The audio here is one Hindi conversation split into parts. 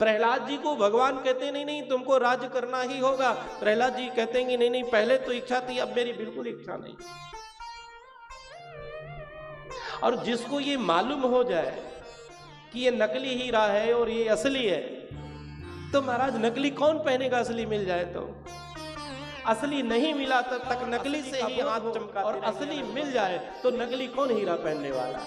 प्रहलाद जी को भगवान कहते नहीं नहीं तुमको राज्य करना ही होगा। प्रहलाद जी कहते हैं कि नहीं नहीं पहले तो इच्छा थी, अब मेरी बिल्कुल इच्छा नहीं। और जिसको ये मालूम हो जाए कि ये नकली हीरा है और ये असली है, तो महाराज नकली कौन पहनेगा असली मिल जाए तो। असली नहीं मिला तब तक नकली से ही हाथ चमका, और असली मिल जाए तो नकली कौन हीरा पहनने वाला।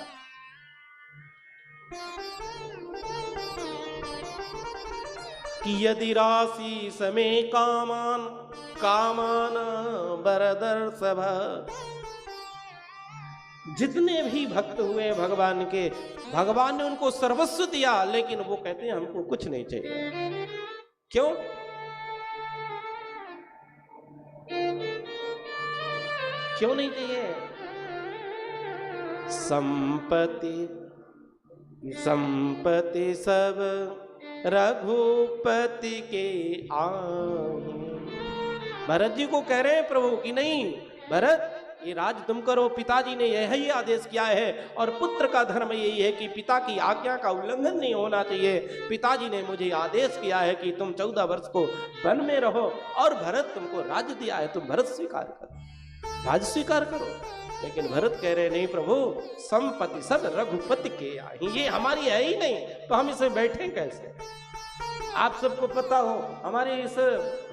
कि यदि राशि समय कामान कामान बरदर सभा। जितने भी भक्त हुए भगवान के, भगवान ने उनको सर्वस्व दिया, लेकिन वो कहते हैं हमको कुछ नहीं चाहिए। क्यों? क्यों नहीं चाहिए? संपत्ति सब रघुपति के आए। भरत जी को कह रहे हैं प्रभु कि नहीं भरत, ये राज तुम करो, पिताजी ने यही आदेश किया है, और पुत्र का धर्म यही है कि पिता की आज्ञा का उल्लंघन नहीं होना चाहिए। पिताजी ने मुझे आदेश किया है कि तुम 14 वर्ष को वन में रहो, और भरत तुमको राज्य दिया है, तुम भरत स्वीकार करो, राज स्वीकार करो। लेकिन भरत कह रहे नहीं प्रभु, संपत्ति सब रघुपति के आई, ये हमारी है ही नहीं, तो हम इसमें बैठे कैसे। आप सबको पता हो हमारे इस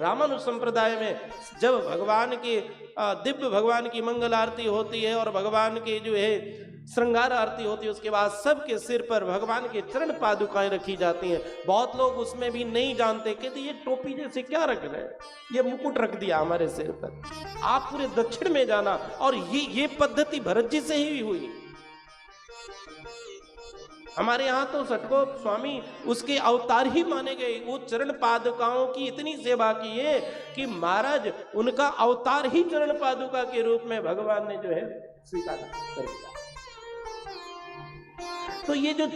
रामानुज संप्रदाय में जब भगवान की दिव्य भगवान की मंगल आरती होती है और भगवान की जो है श्रृंगार आरती होती है, उसके बाद सबके सिर पर भगवान के चरण पादुकाएं रखी जाती हैं। बहुत लोग उसमें भी नहीं जानते, कहते ये टोपी जैसे क्या रख रहे हैं, ये मुकुट रख दिया हमारे सिर पर। आप पूरे दक्षिण में जाना, और ये पद्धति भरत जी से ही हुई। हमारे यहाँ तो सटको स्वामी उसके अवतार ही माने गए। वो चरण पादुकाओं की इतनी सेवा की है कि महाराज उनका अवतार ही चरण पादुका के रूप में भगवान ने जो है स्वीकार कर दिया। तो ये जो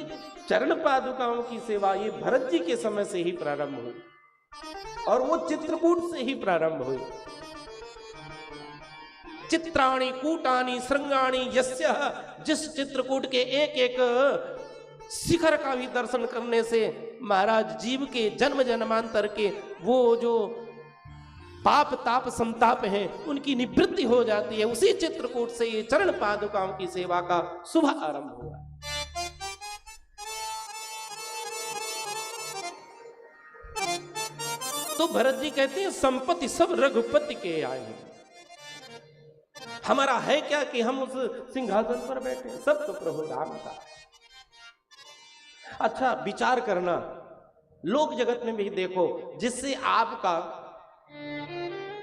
चरण पादुकाओं की सेवा ये भरत जी के समय से ही प्रारंभ हुई, और वो चित्रकूट से ही प्रारंभ हुई। चित्राणी कूटानी श्रृंगाणी यस्य, जिस चित्रकूट के एक एक शिखर का भी दर्शन करने से महाराज जीव के जन्म जन्मांतर के वो जो पाप ताप संताप हैं उनकी निवृत्ति हो जाती है। उसी चित्रकूट से ये चरण पादुकाओं की सेवा का शुभ आरंभ हुआ। तो भरत जी कहते हैं संपत्ति सब रघुपति के आए हैं। हमारा है क्या कि हम उस सिंहासन पर बैठे, सब तो प्रभु राम का। अच्छा विचार करना, लोक जगत में भी देखो, जिससे आपका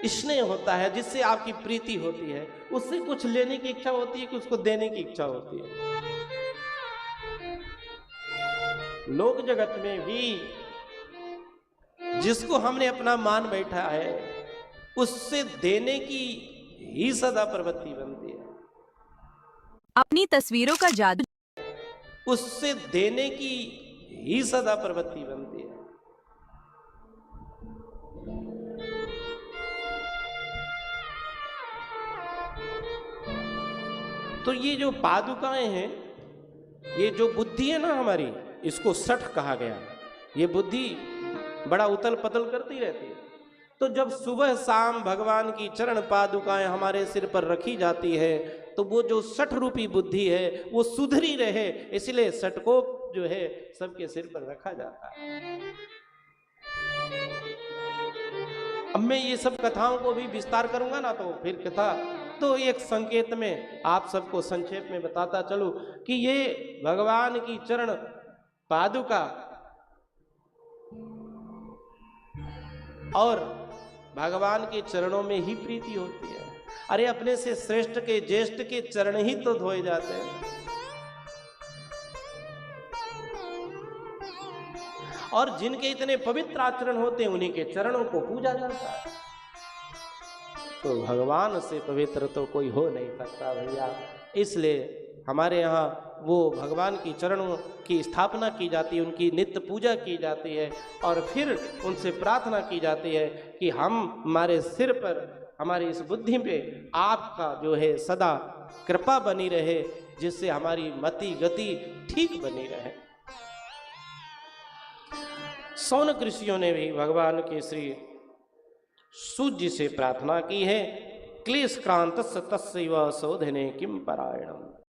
स्नेह होता है, जिससे आपकी प्रीति होती है, उससे कुछ लेने की इच्छा होती है कि उसको देने की इच्छा होती है। लोक जगत में भी जिसको हमने अपना मान बैठा है, उससे देने की ही सदा प्रवृत्ति बनती है। अपनी तस्वीरों का जादू, उससे देने की ही सदा प्रवृत्ति बनती है। तो ये जो पादुकाएं हैं, ये जो बुद्धि है ना हमारी, इसको सठ कहा गया। ये बुद्धि बड़ा उतल पतल करती रहती है। तो जब सुबह शाम भगवान की चरण पादुकाएं हमारे सिर पर रखी जाती है, तो वो जो सठ रूपी बुद्धि है वो सुधरी रहे, इसलिए सठ को जो है सबके सिर पर रखा जाता है। अब मैं ये सब कथाओं को भी विस्तार करूंगा ना तो फिर कथा, तो एक संकेत में आप सबको संक्षेप में बताता चलूं कि ये भगवान की चरण पादुका और भगवान के चरणों में ही प्रीति होती है। अरे अपने से श्रेष्ठ के ज्येष्ठ के चरण ही तो धोए जाते हैं, और जिनके इतने पवित्र आचरण होते हैं उन्हीं के चरणों को पूजा जाता है। तो भगवान से पवित्र तो कोई हो नहीं सकता भैया। इसलिए हमारे यहाँ वो भगवान की चरणों की स्थापना की जाती है, उनकी नित्य पूजा की जाती है, और फिर उनसे प्रार्थना की जाती है कि हम हमारे सिर पर, हमारी इस बुद्धि पे आपका जो है सदा कृपा बनी रहे, जिससे हमारी मति गति ठीक बनी रहे। सौनक ऋषियों ने भी भगवान के श्री सूत जी से प्रार्थना की है, क्लेश क्रांत तस्यैव शोधने किम परायणम।